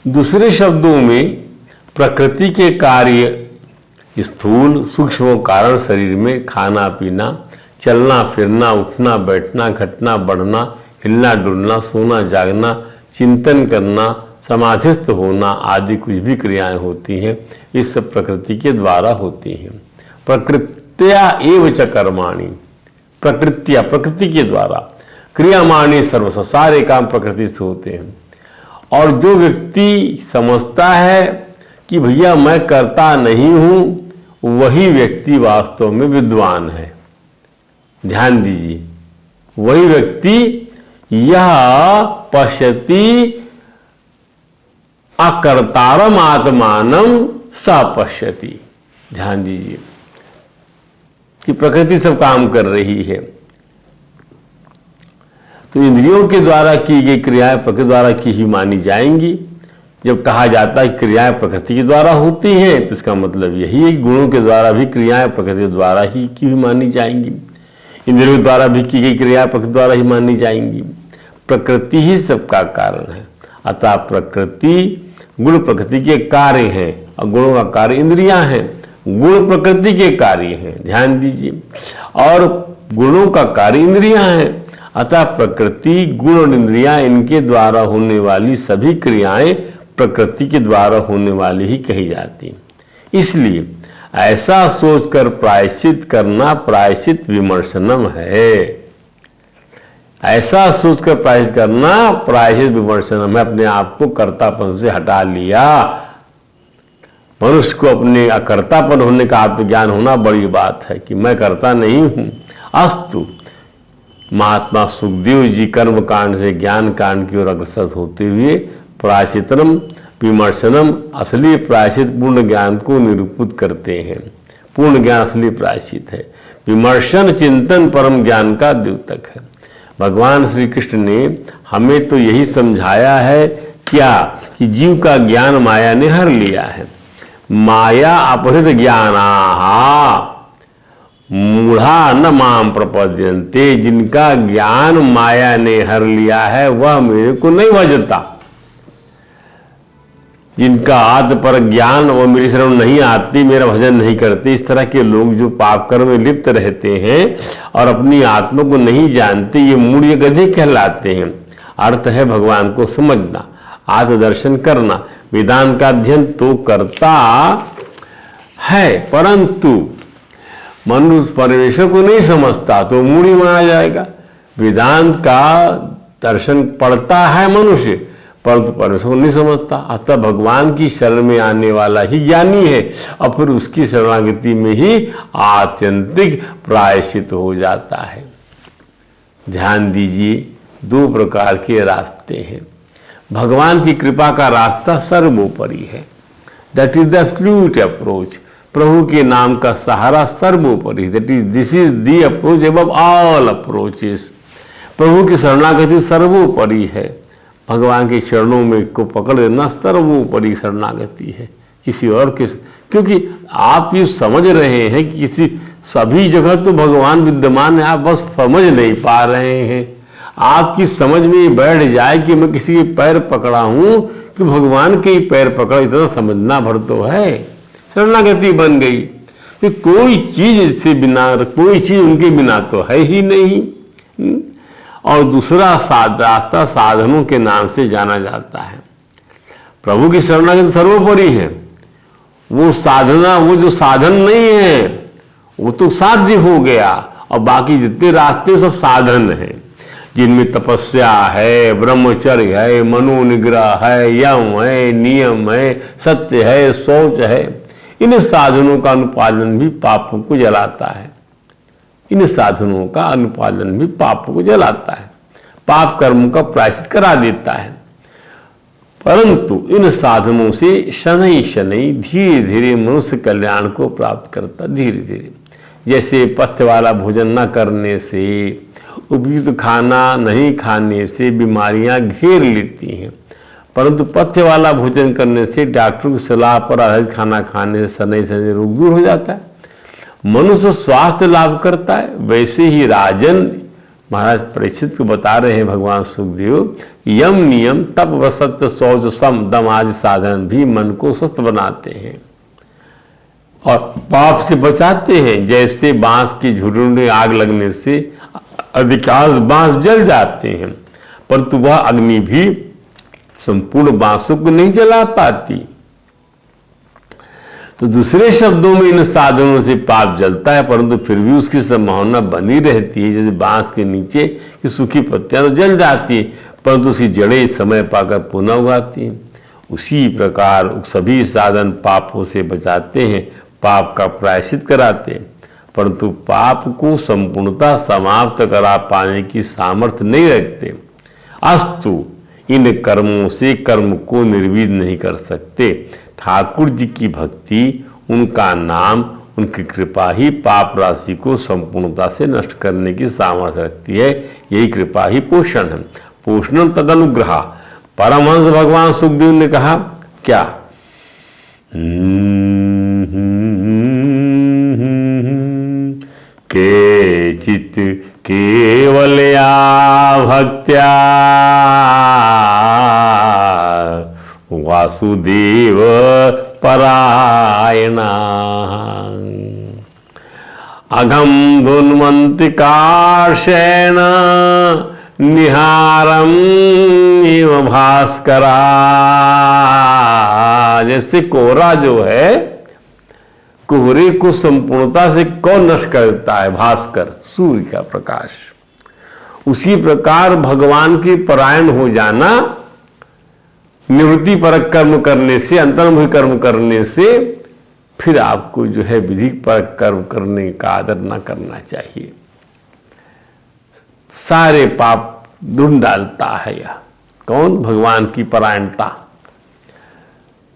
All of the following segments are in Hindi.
दूसरे शब्दों में प्रकृति के कार्य स्थूल सूक्ष्म कारण शरीर में खाना पीना, चलना फिरना, उठना बैठना, घटना बढ़ना, हिलना डुलना, सोना जागना, चिंतन करना, समाधिस्थ होना आदि कुछ भी क्रियाएं होती हैं, इस सब प्रकृति के द्वारा होती हैं। प्रकृत्या एव च कर्माणि, प्रकृत्या प्रकृति के द्वारा, क्रियामाणी सर्वस्व, सारे काम प्रकृति से होते हैं। और जो व्यक्ति समझता है कि भैया मैं करता नहीं हूं, वही व्यक्ति वास्तव में विद्वान है। ध्यान दीजिए, वही व्यक्ति यह पश्यति अकर्तारम आत्मानं स पश्यति। ध्यान दीजिए कि प्रकृति सब काम कर रही है, तो इंद्रियों के द्वारा की गई क्रियाएं प्रकृति द्वारा की ही मानी जाएंगी। जब कहा जाता है क्रियाएं प्रकृति के द्वारा होती हैं, तो इसका मतलब यही है कि गुणों के द्वारा भी क्रियाएं प्रकृति द्वारा ही की भी मानी जाएंगी, इंद्रियों द्वारा भी की गई क्रियाएं प्रकृति द्वारा ही मानी जाएंगी। प्रकृति ही सबका कारण है, अतः प्रकृति गुण प्रकृति के कार्य हैं और गुणों का कार्य इंद्रियां हैं, गुण प्रकृति के कार्य हैं। ध्यान दीजिए, और गुणों का कार्य इंद्रियां हैं, अतः प्रकृति गुण और इंद्रियां इनके द्वारा होने वाली सभी क्रियाएं प्रकृति के द्वारा होने वाली ही कही जाती। इसलिए ऐसा सोचकर प्रायश्चित करना प्रायश्चित विमर्शनम है। ऐसा सोचकर प्रायश्चित करना प्रायश्चित विमर्शनम है। अपने आप को कर्तापन से हटा लिया। मनुष्य को अपने अकर्तापन होने का आत्मज्ञान होना बड़ी बात है कि मैं करता नहीं हूं। अस्तु, महात्मा सुखदेव जी कर्म कांड से ज्ञान कांड की ओर अग्रसर होते हुए प्रायश्चितम विमर्शनम, असली प्रायश्चित पूर्ण ज्ञान को निरूपित करते हैं। पूर्ण ज्ञान असली प्रायश्चित है, विमर्शन चिंतन परम ज्ञान का द्योतक है। भगवान श्री कृष्ण ने हमें तो यही समझाया है क्या कि जीव का ज्ञान माया ने हर लिया है। माया अपहृत ज्ञानाः मूढ़ा न माम प्रपद्यन्ते, जिनका ज्ञान माया ने हर लिया है वह मेरे को नहीं भजता। जिनका आत्म पर ज्ञान वो मेरी शरण नहीं आती, मेरा भजन नहीं करते, इस तरह के लोग जो पाप कर्म में लिप्त रहते हैं और अपनी आत्मा को नहीं जानते, ये मूढ़ गधे कहलाते हैं। अर्थ है भगवान को समझना, आत्मदर्शन करना। वेदांत का अध्ययन तो करता है, परंतु मनुष्य परमेश्वर को नहीं समझता तो मूढ़ी माना जाएगा। वेदांत का दर्शन पढ़ता है मनुष्य, परंतु परमेश्वर को नहीं समझता, अतः भगवान की शरण में आने वाला ही ज्ञानी है और फिर उसकी शरणागति में ही आत्यंतिक प्रायश्चित हो जाता है। ध्यान दीजिए, दो प्रकार के रास्ते हैं। भगवान की कृपा का रास्ता सर्वोपरि है, that is the absolute approach. प्रभु के नाम का सहारा सर्वोपरि, that is this is the approach above all approaches. प्रभु की शरणागति सर्वोपरि है। भगवान के चरणों में को पकड़ लेना सर्वोपरि शरणागति है, किसी और के, क्योंकि आप ये समझ रहे हैं कि किसी सभी जगह तो भगवान विद्यमान है, आप बस समझ नहीं पा रहे हैं। आपकी समझ में बैठ जाए कि मैं किसी के पैर पकड़ा हूं कि भगवान के ही पैर पकड़ा, इतना समझना भर तो है, शरणागति बन गई कि कोई चीज से बिना, कोई चीज उनके बिना तो है ही नहीं। और दूसरा रास्ता साधनों के नाम से जाना जाता है। प्रभु की शरणागति सर्वोपरि है। वो साधना, वो जो साधन नहीं है वो तो साध्य हो गया, और बाकी जितने रास्ते सब साधन हैं, जिनमें तपस्या है, ब्रह्मचर्य है, मनोनिग्रह है, यम है, नियम है, सत्य है, शौच है। इन साधनों का अनुपालन भी पापों को जलाता है। इन साधनों का अनुपालन भी पापों को जलाता है, पाप कर्मों का प्रायश्चित करा देता है। परंतु इन साधनों से शनै शनै धीरे धीरे मनुष्य कल्याण को प्राप्त करता, धीरे धीरे। जैसे पथ्य वाला भोजन न करने से, उपयुक्त खाना नहीं खाने से बीमारियां घेर लेती हैं, परंतु पथ्य वाला भोजन करने से, डॉक्टर की सलाह पर आधारित खाना खाने से शनै शनै रोग दूर हो जाता है, मनुष्य स्वास्थ्य लाभ करता है। वैसे ही राजन महाराज परीक्षित को बता रहे हैं भगवान सुखदेव, यम नियम तप व सत्य शौच सम दम आदि साधन भी मन को स्वस्थ बनाते हैं और पाप से बचाते हैं। जैसे बांस की झुर्रियों में आग लगने से अधिकांश बांस जल जाते हैं, परंतु वह अग्नि भी संपूर्ण बांसों को नहीं जला पाती। तो दूसरे शब्दों में इन साधनों से पाप जलता है, परंतु फिर भी उसकी संभावना बनी रहती है। जैसे बांस के नीचे की सूखी पत्तियां तो जल जाती है, परंतु उसकी जड़ें समय पाकर पुनः उगाती हैं। उसी प्रकार सभी साधन पापों से बचाते हैं, पाप का प्रायश्चित कराते हैं, परंतु पाप को संपूर्णतः समाप्त करा पाने की सामर्थ्य नहीं रखते। अस्तु इन कर्मों से कर्म को निर्वीद नहीं कर सकते। ठाकुर जी की भक्ति, उनका नाम, उनकी कृपा ही पाप राशि को संपूर्णता से नष्ट करने की सामर्थ्य रखती है। यही कृपा ही पोषण है। पोषण तद अनुग्रह। परमहंस भगवान सुखदेव ने कहा क्या, केचित केवलया भक्त्या वासुदेव परायणा अघम धुन्वन्ति कार्षेण निहारम इव भास्करा। जैसे कोहरा जो है, कोहरे को संपूर्णता से कौन नष्ट करता है? भास्कर, सूर्य का प्रकाश। उसी प्रकार भगवान के परायण हो जाना, निवृत्ति परक कर्म करने से, अंतर्मुखी कर्म करने से, फिर आपको जो है विधि परक कर्म करने का आदर न करना चाहिए। सारे पाप ढूंढ डालता है यह। कौन? भगवान की परायणता।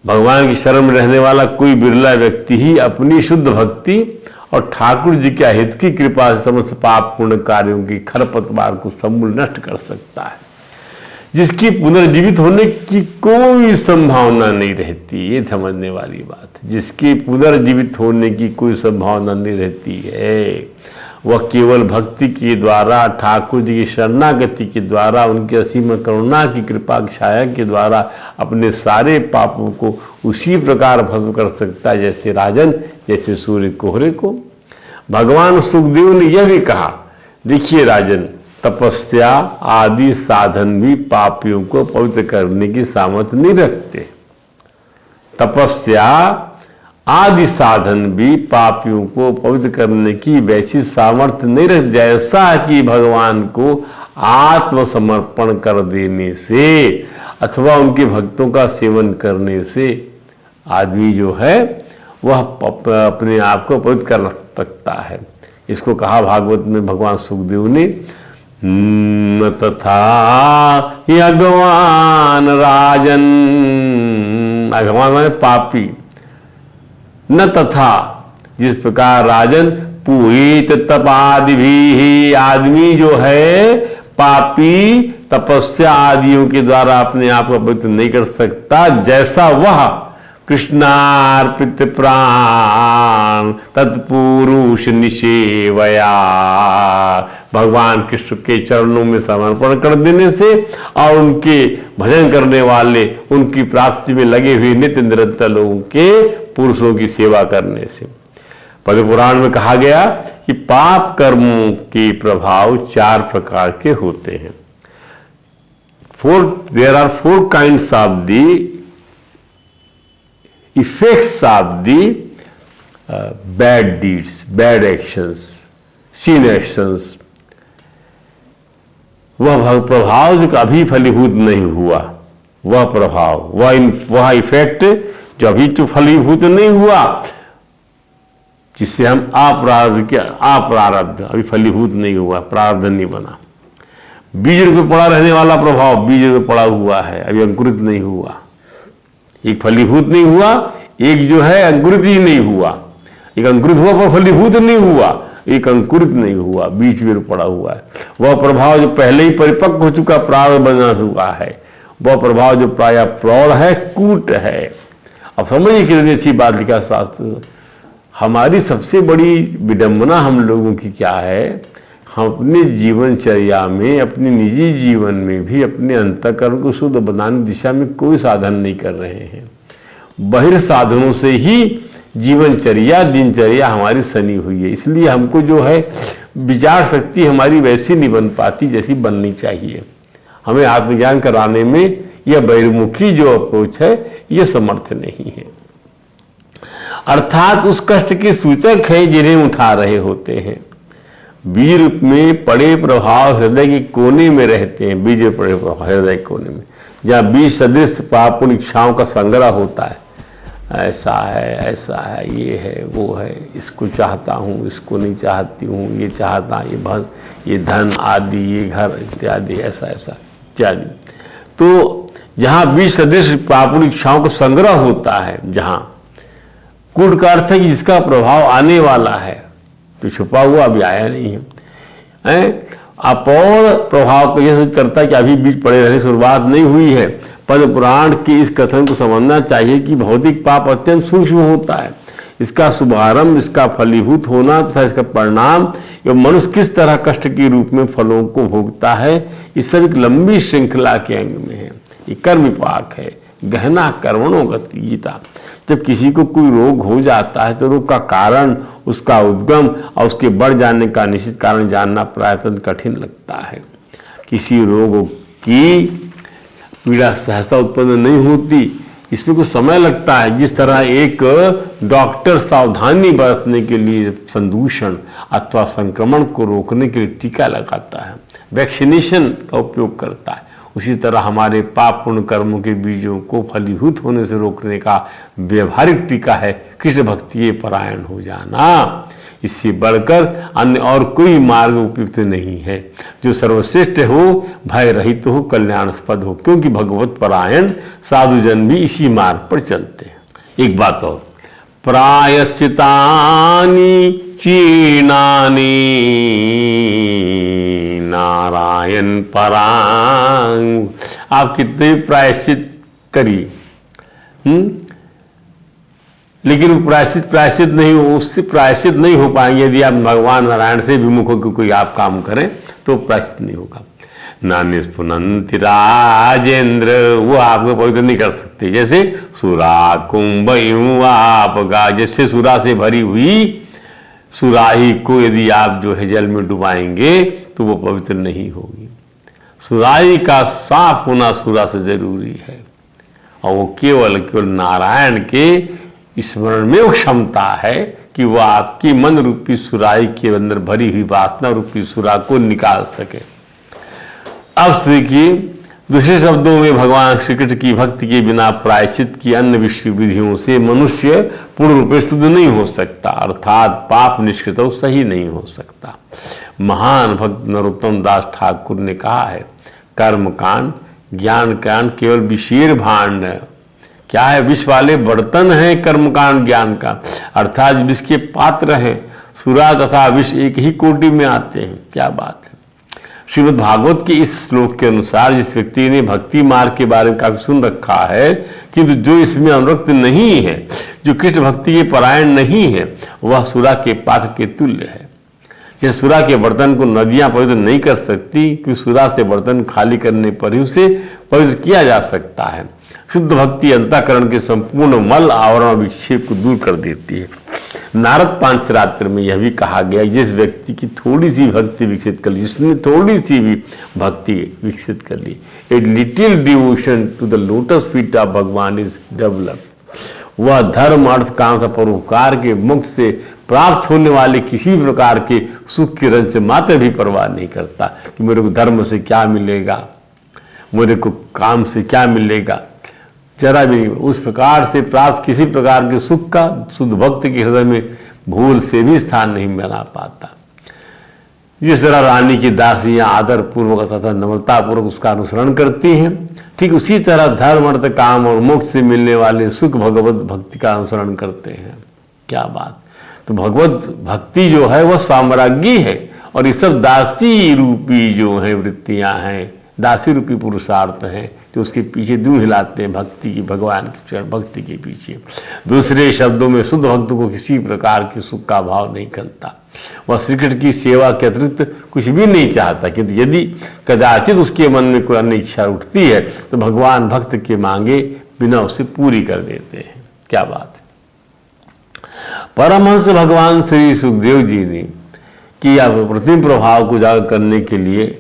भगवान की शरण में रहने वाला कोई बिरला व्यक्ति ही अपनी शुद्ध भक्ति और ठाकुर जी के हित की कृपा से समस्त पाप पूर्ण कार्यों की खरपतवार को समूल नष्ट कर सकता है। जिसकी पुनर्जीवित होने की कोई संभावना नहीं रहती, ये समझने वाली बात। जिसकी पुनर्जीवित होने की कोई संभावना नहीं रहती है, वह केवल भक्ति के द्वारा, ठाकुर जी की शरणागति के द्वारा, उनकी असीम करुणा की कृपा छाया के द्वारा अपने सारे पापों को उसी प्रकार भस्म कर सकता है जैसे राजन, जैसे सूर्य कोहरे को। भगवान सुखदेव ने यह भी कहा, देखिए राजन, तपस्या आदि साधन भी पापियों को पवित्र करने की सामर्थ्य नहीं रखते। तपस्या आदि साधन भी पापियों को पवित्र करने की वैसी सामर्थ्य नहीं रखते, जैसा कि भगवान को आत्मसमर्पण कर देने से अथवा उनके भक्तों का सेवन करने से आदमी जो है वह अपने आप को पवित्र कर सकता है। इसको कहा भागवत में भगवान सुखदेव ने, न तथा भगवान राजन, भगवान माने पापी, न तथा जिस प्रकार राजन पूहित तपादि भी, आदमी जो है पापी तपस्या आदियों के द्वारा अपने आप को पवित्र नहीं कर सकता, जैसा वह कृष्णार्पित प्राण तत्पुरुष निषेवया, भगवान कृष्ण के चरणों में समर्पण कर देने से और उनके भजन करने वाले, उनकी प्राप्ति में लगे हुए नित्य निरंतर लोगों के पुरुषों की सेवा करने से। पद्म पुराण में कहा गया कि पाप कर्मों के प्रभाव 4 प्रकार के होते हैं। There are 4 kinds of the effects of the bad deeds, bad actions, sin actions। वह प्रभाव जो कभी फलीभूत नहीं हुआ, वह प्रभाव, वह इफेक्ट जो अभी तो फलीभूत नहीं हुआ, जिससे हम अप्रारब्ध अभी फलीभूत नहीं हुआ, प्रारब्ध नहीं बना। बीज रूप पड़ा रहने वाला प्रभाव बीज रूप पड़ा हुआ है, अभी अंकुरित नहीं हुआ। एक फलीभूत नहीं हुआ, एक जो है अंकुरित ही नहीं हुआ। एक अंकुरित हुआ पर फलीभूत नहीं हुआ, एक अंकुरित नहीं हुआ, बीच में पड़ा हुआ है। वह प्रभाव जो पहले ही परिपक्व हो चुका, प्रारब्ध बना हुआ है, वह प्रभाव जो प्राय प्रौढ़ है, कूट है। अब समझिए कितनी अच्छी बात लिखा शास्त्र। हमारी सबसे बड़ी विडंबना हम लोगों की क्या है, हम अपने जीवनचर्या में, अपने निजी जीवन में भी अपने अंतःकरण को शुद्ध बनाने की दिशा में कोई साधन नहीं कर रहे हैं। बहिर् साधनों से ही जीवनचर्या, दिनचर्या हमारी सनी हुई है। इसलिए हमको जो है विचार शक्ति हमारी वैसी नहीं बन पाती जैसी बननी चाहिए। हमें आत्मज्ञान कराने में यह बहिर्मुखी जो अप्रोच है यह समर्थ नहीं है। अर्थात उस कष्ट के सूचक है जिन्हें उठा रहे होते हैं। बीज रूप में पड़े प्रभाव हृदय के कोने में रहते हैं। बीज पड़े प्रभाव हृदय के कोने में, जहाँ बीज सदृश पाप इच्छाओं का संग्रह होता है। ऐसा है, ऐसा है, ये है, वो है, इसको चाहता हूँ, इसको नहीं चाहती हूँ, ये चाहता, ये धन आदि, ये घर इत्यादि, ऐसा ऐसा इत्यादि। तो जहाँ बीज सदृश पाप इच्छाओं का संग्रह होता है, जहाँ कूट का अर्थ है कि जिसका प्रभाव आने वाला है, तो छुपा हुआ अभी आया नहीं है। अपर प्रभाव को यह करता है कि अभी बीज पड़े रहने शुरुआत नहीं हुई है। पद्म पुराण के इस कथन को समझना चाहिए कि भौतिक पाप अत्यंत सूक्ष्म होता है। इसका शुभारंभ, इसका फलीभूत होना तथा इसका परिणाम एवं मनुष्य किस तरह कष्ट के रूप में फलों को भोगता है, इस सब एक लंबी श्रृंखला के अंग में है। ये कर्म विपाक है, गहना कर्मणों गति गीता। जब किसी को कोई रोग हो जाता है तो रोग का कारण, उसका उद्गम और उसके बढ़ जाने का निश्चित कारण जानना प्रायतः कठिन लगता है। किसी रोग की पीड़ा सहसा उत्पन्न नहीं होती, इसमें कुछ समय लगता है। जिस तरह एक डॉक्टर सावधानी बरतने के लिए संदूषण अथवा संक्रमण को रोकने के लिए टीका लगाता है, वैक्सीनेशन का उपयोग करता है, उसी तरह हमारे पाप पुण्य कर्मों के बीजों को फलीभूत होने से रोकने का व्यवहारिक टीका है कृष्ण भक्ति परायण हो जाना। इससे बढ़कर अन्य और कोई मार्ग उपयुक्त नहीं है। जो सर्वश्रेष्ठ हो, भय रहित हो, कल्याणास्पद हो, क्योंकि भगवत परायण साधुजन भी इसी मार्ग पर चलते हैं। एक बात और, प्रायश्चितानि चीर्णानि नारायण परांग। आप कितने प्रायश्चित करिए, लेकिन प्रायश्चित नहीं हो, उससे प्रायश्चित नहीं हो पाएंगे। यदि आप भगवान नारायण से विमुख होकर कोई आप काम करें तो प्रायश्चित नहीं होगा। नान्य स्फुनंति राजेंद्र, वो आपको पवित्र नहीं कर सकते। जैसे सुरा कुंभ आपगा, जैसे सुरा से भरी हुई सुराही को यदि आप जो है जल में डुबाएंगे तो वो पवित्र नहीं होगी। सुराही का साफ होना सुरा से जरूरी है, और वो केवल नारायण के स्मरण में वो क्षमता है कि वह आपकी मन रूपी सुराही के अंदर भरी हुई वासना रूपी सुरा को निकाल सके। अब देखिए, दूसरे शब्दों में भगवान श्री कृष्ण की भक्ति के बिना प्रायश्चित की अन्य विधियों से मनुष्य पूर्ण रूप से शुद्ध नहीं हो सकता, अर्थात पाप निष्कृत सही नहीं हो सकता। महान भक्त नरोत्तम दास ठाकुर ने कहा है, कर्म कांड ज्ञान कांड केवल विशेर भांड है। क्या है? विष वाले बर्तन हैं कर्मकांड ज्ञान का, अर्थात विष के पात्र हैं। सुरा तथा विष एक ही कोटि में आते हैं। क्या बात है। श्रीमद् भागवत के इस श्लोक के अनुसार जिस व्यक्ति ने भक्ति मार्ग के बारे में काफी सुन रखा है, किंतु जो इसमें अनुरक्त नहीं है, जो कृष्ण भक्ति के परायण नहीं है, वह सुरा के पात्र के तुल्य है। जैसे सुरा के बर्तन को नदियां पवित्र नहीं कर सकती, क्योंकि सुरा से बर्तन खाली करने पर ही उसे पवित्र किया जा सकता है। शुद्ध भक्ति अंतःकरण के संपूर्ण मल आवरण विक्षेप को दूर कर देती है। नारद पांचरात्र में यह भी कहा गया, जिस व्यक्ति की थोड़ी सी भक्ति विकसित कर ली, जिसने थोड़ी सी भी भक्ति विकसित कर ली, a little devotion to the lotus feet of Bhagwan is developed, वह धर्म अर्थ काम तथा परोपकार के मुख से प्राप्त होने वाले किसी भी के सुख के रंज मात्र भी परवाह नहीं करता कि मेरे को धर्म से क्या मिलेगा, मेरे को काम से क्या मिलेगा, जरा भी उस प्रकार से प्राप्त किसी प्रकार के सुख का शुद्ध भक्त के हृदय में भूल से भी स्थान नहीं बना पाता। जिस तरह रानी की दासियां आदर पूर्वक तथा नम्रता पूर्वक उसका अनुसरण करती हैं, ठीक उसी तरह धर्म अर्थ काम और मोक्ष से मिलने वाले सुख भगवत भक्ति का अनुसरण करते हैं। क्या बात। तो भगवत भक्ति जो है वह साम्राज्ञी है, और ये सब दासी रूपी जो है वृत्तियां हैं, दासी रूपी पुरुषार्थ हैं जो उसके पीछे दूर हिलाते हैं भक्ति की, भगवान की चरण भक्ति के पीछे। दूसरे शब्दों में शुद्ध भक्त को किसी प्रकार के सुख का भाव नहीं खलता, वह श्री कृष्ण की सेवा के अतिरिक्त कुछ भी नहीं चाहता। किंतु यदि कदाचित उसके मन में कोई अन्य इच्छा उठती है तो भगवान भक्त के मांगे बिना उसे पूरी कर देते हैं। क्या बात है। परमहंस भगवान श्री सुखदेव जी ने कि अप्रतिम प्रभाव को उजागर करने के लिए,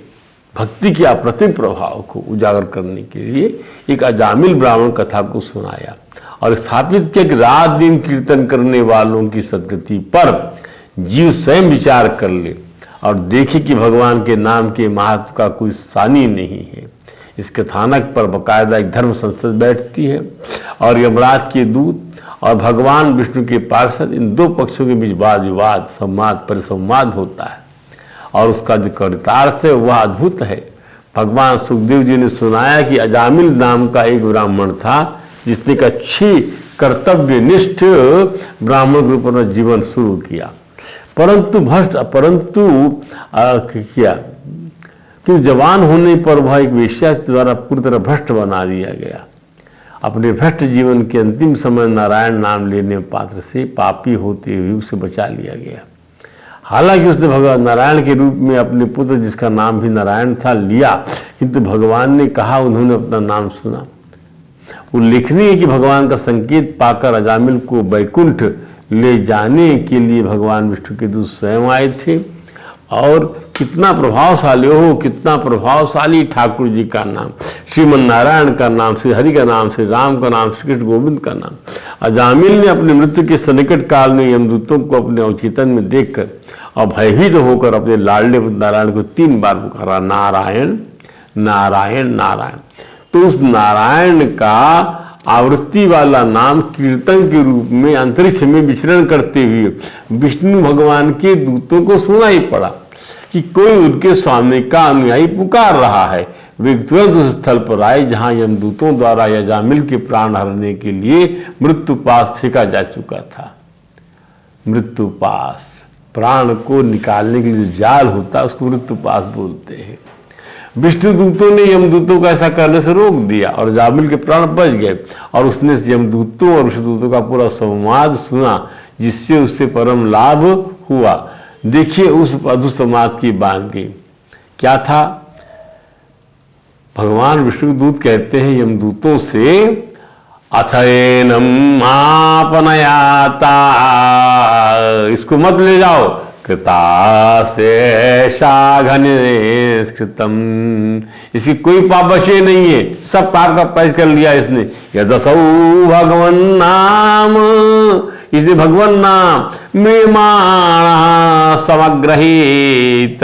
भक्ति के अप्रतिम प्रभाव को उजागर करने के लिए एक अजामिल ब्राह्मण कथा को सुनाया और स्थापित किया कि रात दिन कीर्तन करने वालों की सद्गति पर जीव स्वयं विचार कर ले और देखे कि भगवान के नाम के महत्व का कोई सानी नहीं है। इस कथानक पर बाकायदा एक धर्म संसद बैठती है और यमराज के दूत और भगवान विष्णु के पार्षद, इन दो पक्षों के बीच वाद विवाद, संवाद परिसंवाद होता है और उसका जो चरितार्थ है वह अद्भुत है। भगवान सुखदेव जी ने सुनाया कि अजामिल नाम का एक ब्राह्मण था जिसने एक अच्छी कर्तव्यनिष्ठ ब्राह्मण के रूप में जीवन शुरू किया, परंतु क्या कि जवान होने पर वह एक वेश्या द्वारा पूरी तरह भ्रष्ट बना दिया गया। अपने भ्रष्ट जीवन के अंतिम समय नारायण नाम लेने पात्र से पापी होते हुए उसे बचा लिया गया। हालांकि उसने भगवान नारायण के रूप में अपने पुत्र, जिसका नाम भी नारायण था, लिया, किंतु भगवान ने कहा उन्होंने अपना नाम सुना। उल्लेखनीय है कि भगवान का संकेत पाकर अजामिल को वैकुंठ ले जाने के लिए भगवान विष्णु के दूत स्वयं आए थे। और कितना प्रभावशाली हो, कितना प्रभावशाली ठाकुर जी का नाम, श्रीमन नारायण का नाम, श्री हरि का नाम, श्री राम का नाम, श्री कृष्ण गोविंद का नाम। अजामिल ने अपने मृत्यु के सन्निकट काल में यमदूतों को अपने अवचेतन में देखकर और भयभीत होकर अपने लाडले नारायण को 3 बार पुकारा, नारायण नारायण नारायण। तो उस नारायण का आवृत्ति वाला नाम कीर्तन के रूप में अंतरिक्ष में विचरण करते हुए विष्णु भगवान के दूतों को सुनाई पड़ा कि कोई उनके स्वामी का अनुयायी पुकार रहा है। वे तुरंत उस स्थल पर आए जहां यमदूतों द्वारा अजामिल के प्राण हरने के लिए मृत्युपाश फेंका जा चुका था। मृत्युपाश, प्राण को निकालने के लिए जो जाल होता है उसको मृत्युपाश बोलते हैं। विष्णु दूतों ने यमदूतों का ऐसा करने से रोक दिया और अजामिल के प्राण बच गए और उसने यमदूतों और विष्णु दूतों का पूरा संवाद सुना, जिससे उससे परम लाभ हुआ। देखिए उस अद्भुत संवाद की बात क्या था। भगवान विष्णु दूत कहते हैं यमदूतों से, अथैनम आपनयाता, इसको मत ले जाओ, कृतासे शाघनिष्कृतम, इसकी कोई पाप बचे नहीं है, सब पाप का पैस कर लिया इसने। यदसौ भगवन नाम, इसने भगवान नाम मृमाण समग्रहित,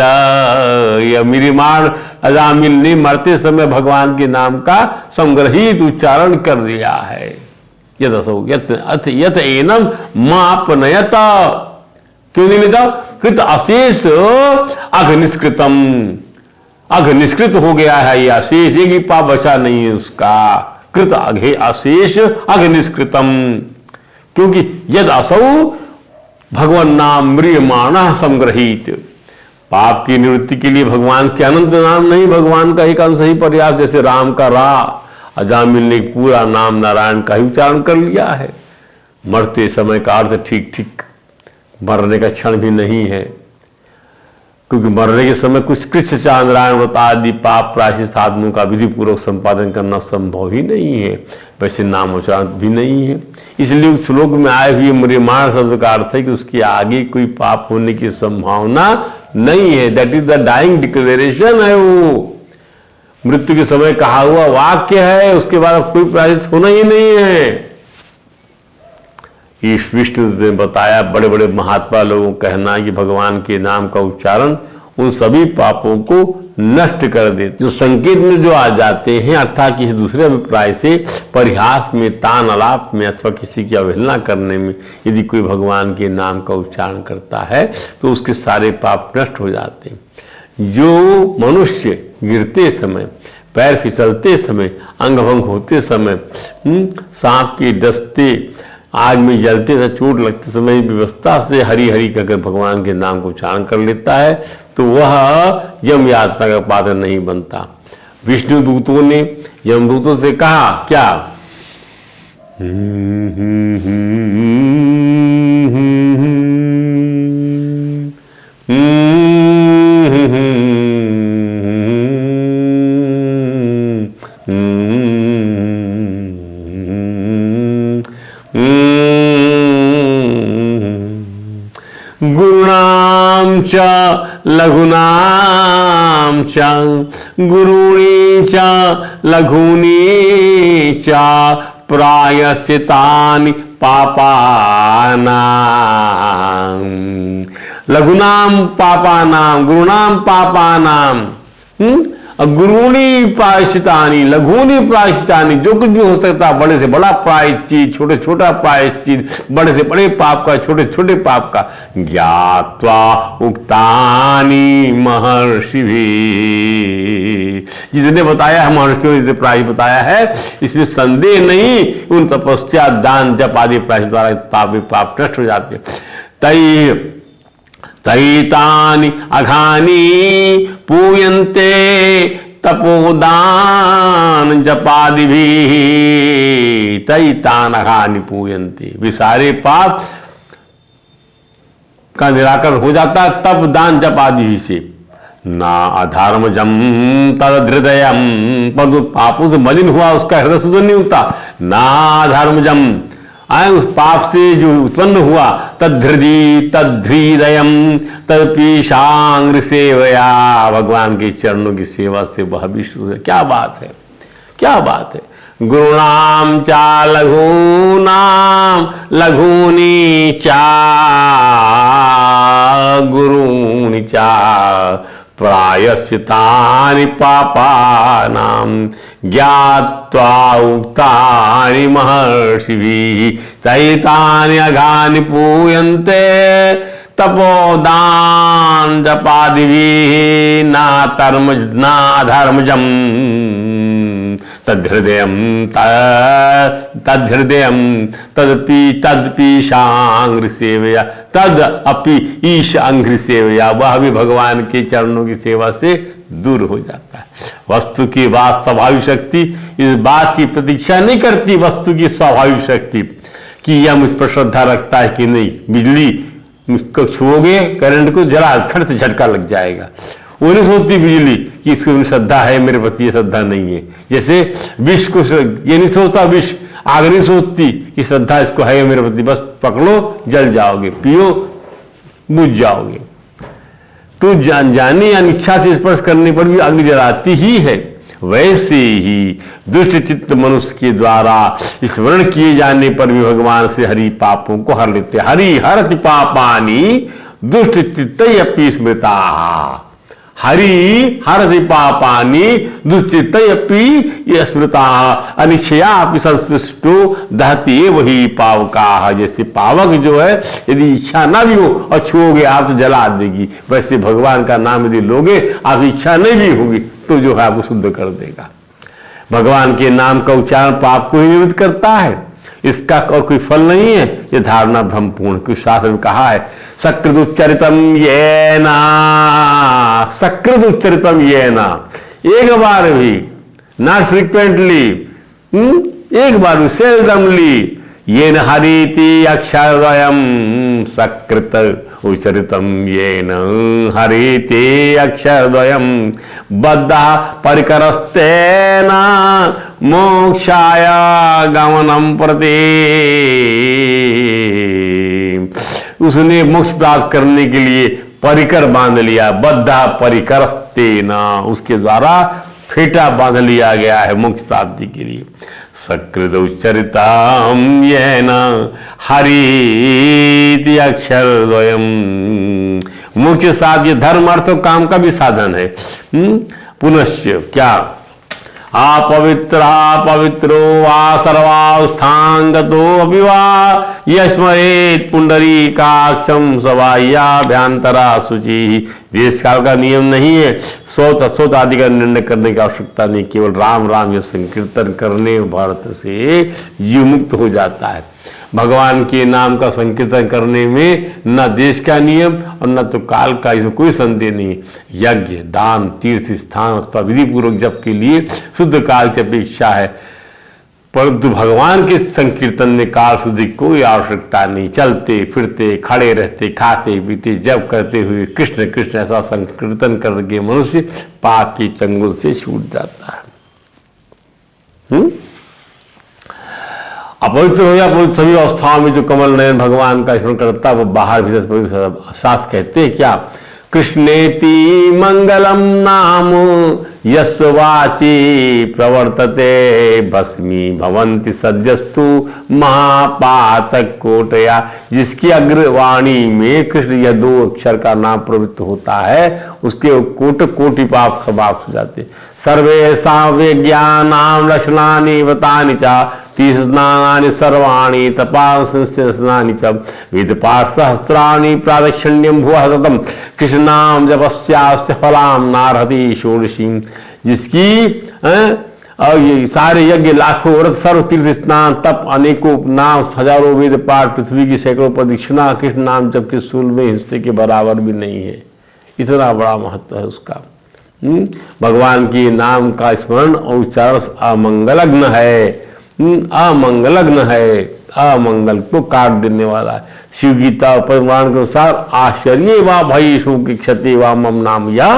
यह मृमाण अजामिल ने मरते समय भगवान के नाम का संग्रहित उच्चारण कर दिया है। यदसौ यत एनम मापनयत, क्यों नहीं लेता, कृत अशेष अघनिष्कृतम, अघनिष्कृत हो गया है यह अशेष, एक भी पाप बचा नहीं है उसका। कृत अघे अशेष अघनिष्कृतम, क्योंकि यद असौ भगवान नाम म्रियमाण संग्रहित, पाप की निवृत्ति के लिए भगवान के अनंत नाम नहीं, भगवान का एक अंश ही पर्याप्त। जैसे राम का रा, अजामिल ने पूरा नाम नारायण का ही उच्चारण कर लिया है। मरते समय का अर्थ ठीक ठीक मरने का क्षण भी नहीं है, क्योंकि मरने के समय कुछ कृष्ण चांद्रायण व्रत आदि पाप प्रायश्चित साधनों का विधि पूर्वक संपादन करना संभव ही नहीं है, वैसे नाम उच्चारण भी नहीं है। इसलिए उस श्लोक में आए हुए म्रियमाण शब्द का अर्थ है कि उसके आगे कोई पाप होने की संभावना नहीं है। That is the dying declaration है, वो मृत्यु के समय कहा हुआ वाक्य है, उसके बाद कोई प्रायश्चित होना ही नहीं है। इस विष्णु ने बताया, बड़े बड़े महात्मा लोगों का कहना है कि भगवान के नाम का उच्चारण उन सभी पापों को नष्ट कर देते जो संकेत में जो आ जाते हैं, अर्थात किसी दूसरे अभिप्राय से परिहास में, तान अलाप में अथवा किसी की अवहेलना करने में यदि कोई भगवान के नाम का उच्चारण करता है तो उसके सारे पाप नष्ट हो जाते हैं। जो मनुष्य गिरते समय, पैर फिसलते समय, अंग भंग होते समय, सांप के डसते, आग में जलते समय, चोट लगते समय व्यवस्था से हरि हरि कहकर भगवान के नाम को उच्चारण कर लेता है तो वह यम यातना का पात्र नहीं बनता। विष्णु दूतों ने यमदूतों से कहा क्या, गुरुणाम च लघुनाम च गुरूणि च लघूनि च प्रायश्चितानि पापानां। लघुनाम पापानां, गुरुणाम पापानां, गुरूणी प्रायश्चितानि, लघूनी प्रायश्चितानि, जो कुछ भी हो सकता है, बड़े से बड़ा प्रायश्चित, छोटे छोटा प्रायश्चित, बड़े से बड़े पाप का, छोटे छोटे पाप का, ज्ञात्वा उक्तानि महर्षिभिः, जिसने बताया है महर्षियों ने प्राय बताया है, इसमें संदेह नहीं, उन तपस्या दान जप आदि प्रायश्चित द्वारा पाप नष्ट हो जाते। तैतानि अघानि पूयन्ते तपोदान जपादिभिः। तैतान अघानि पूयन्ते, वे सारे पाप का निराकरण हो जाता है तप दान जप आदि से। ना अधर्मजम तद हृदयम, परंतु पापों से मलिन हुआ उसका हृदय शुद्ध नहीं होता। ना अधर्मजम, उस पाप से जो उत्पन्न हुआ, तद्धृदयम तदपीशांग्र सेवया, भगवान के चरणों की सेवा से वह विष्णु है। क्या बात है, क्या बात है। गुरुणाम चा लघूनाम लघूनि चा गुरूणि चा प्रायश्चितानि पापानां ज्ञात्वा उक्तानि महर्षिभिः। तैतानि अघानि पूयन्ते तपोदान जपादिभिः। नाधर्मजं तद्धृदयं तदपीशांग्र सेवया, तद अपि ईश अंग्र सेवया, वह भी भगवान के चरणों की सेवा से दूर हो जाता है। वस्तु की स्वाभाविक शक्ति इस बात की प्रतीक्षा नहीं करती, वस्तु की स्वाभाविक शक्ति कि यह मुझ पर श्रद्धा रखता है कि नहीं। बिजली को छुओगे, करंट को जरा खट से झटका लग जाएगा, वो नहीं सोचती बिजली कि इसको श्रद्धा है मेरे प्रति, श्रद्धा नहीं है। जैसे विष को ये नहीं सोचता, विष आग नहीं सोचती कि श्रद्धा इसको है मेरे प्रति, बस पकड़ो जल जाओगे, पियो बुझ जाओगे। तो जानी अनिच्छा से स्पर्श करने पर भी अग्नि जलाती ही है। वैसे ही दुष्ट चित्त मनुष्य के द्वारा स्मरण किए जाने पर भी भगवान से हरि पापों को हर लेते। हरि हरति पापानि दुष्ट चित्तयपि स्मृता। हरि हरति पापानि दुश्चित्तयपि स्मृता। अनिच्छयापि संस्पृष्टो दहति वही पावका। जैसे पावक जो है यदि इच्छा ना भी हो और छुओगे आप तो जला देगी, वैसे भगवान का नाम यदि लोगे आप इच्छा नहीं भी होगी तो जो है आपको शुद्ध कर देगा। भगवान के नाम का उच्चारण पाप को ही निवृत्त करता है, इसका और कोई फल नहीं है। ये धारणा भ्रमपूर्ण। कुछ शास्त्र में कहा है सकृत उच्चरितम येन, सकृत उच्चरितम येन, एक बार भी, नॉट फ्रीक्वेंटली, एक बार भी, सेल्डमली, येन हरिति अक्षरद्वयम सकृत उच्चरितम येन हरिति अक्षरद्वयम बद्धा परिकरस्तेन मोक्षाय गमनम प्रति। उसने मोक्ष प्राप्त करने के लिए परिकर बांध लिया, बद्धा परिकरस्तेन, उसके द्वारा फेटा बांध लिया गया है मोक्ष प्राप्ति के लिए। सकृत उच्चरितम येन हरिति अक्षरद्वयम। मोक्ष के साथ ये धर्म अर्थ और काम का भी साधन है। पुनश्च क्या, पवित्रो वा सर्वावस्थांगतो अपि वा यस्मरेत् पुंडरीकाक्षं सवाह्याभ्यंतरा शुचि। देश काल का नियम नहीं है, सोच असोच आदि का निर्णय करने की आवश्यकता नहीं, केवल राम राम यह संकीर्तन करने भारत से जीव मुक्त हो जाता है। भगवान के नाम का संकीर्तन करने में न देश का नियम और न तो काल का, इसमें कोई संदेह नहीं। यज्ञ, दान, तीर्थ स्थान अथवा विधि पूर्वक जप के लिए शुद्ध काल की अपेक्षा है, परंतु भगवान के संकीर्तन में काल शुद्धि की कोई आवश्यकता नहीं। चलते फिरते, खड़े रहते, खाते पीते, जप करते हुए कृष्ण कृष्ण ऐसा संकीर्तन करके मनुष्य पाप की चंगुल से छूट जाता है। अपवित्र हो या पवित्र, सभी अवस्थाओं में जो कमल नयन भगवान का स्मरण करता है वो बाहर भीतर शास्त्र कहते हैं क्या, कृष्णेति मंगलम नाम यस्य वाचि प्रवर्तते भस्मी भवंति सद्यस्तु महापातक कोटया। जिसकी अग्रवाणी में कृष्ण यह 2 अक्षर का नाम प्रवृत्त होता है उसके कोटि पाप समाप्त हो जाते। सर्वेषां विज्ञानां लक्षणानि वतानि च तीर्थस्नानानि सर्वाणि तपांसनानि च वेदपाठ सहस्राणि प्रादक्षिण्यं भुवः सततं कृष्णाम जपस्यास्य फलाम नारहति षोडशी। जिसकी और ये सारे यज्ञ, लाखों व्रत, सर्व तीर्थ स्नान, तप, अनेकों नाम, हजारों वेद पाठ, पृथ्वी की सैकड़ों प्रदक्षिणा कृष्ण नाम जप के 16वें हिस्से के बराबर भी नहीं है। इतना बड़ा महत्व है उसका। भगवान के नाम का स्मरण और उच्चारण अमंगलग्न है, अमंगलग्न है, अमंगल को काट देने वाला है। शिव गीता पुराण के अनुसार आश्चर्य व भय शोक क्षति व मम नाम या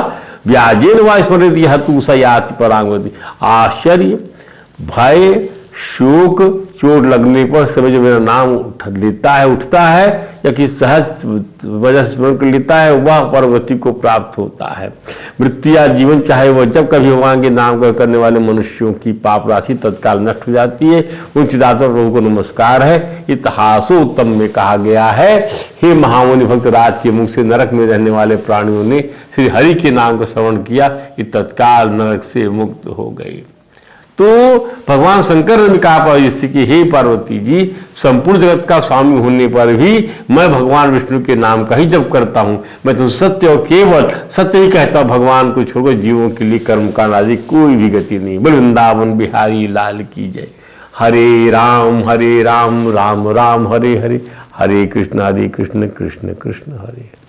व्याजेन व स्मृति हतु सयाति परांगति। आश्चर्य, भय, शोक, चोट लगने पर समय जो मेरा नाम लेता है, उठता है या किसी सहज वजह से स्मरण कर लेता है वह परगति को प्राप्त होता है। मृत्यु या जीवन चाहे वह जब कभी भगवान के नाम करने वाले मनुष्यों की पाप राशि तत्काल नष्ट हो जाती है। उन चिदात्मा प्रभु को नमस्कार है। इतिहासोत्तम में कहा गया है, हे महामुनि भक्त, राज के मुख से नरक में रहने वाले प्राणियों ने श्री हरि के नाम का श्रवण किया, ये तत्काल नरक से मुक्त हो गए। तो भगवान शंकर ने कहा जिससे कि हे पार्वती जी, संपूर्ण जगत का स्वामी होने पर भी मैं भगवान विष्णु के नाम का ही जप करता हूँ। मैं तो सत्य और केवल सत्य ही कहता हूँ। भगवान को छोड़कर जीवों के लिए कर्म कांड आदि कोई भी गति नहीं। बोल वृंदावन बिहारी लाल की जय। हरे राम राम राम हरे हरे, हरे कृष्ण कृष्ण कृष्ण हरे।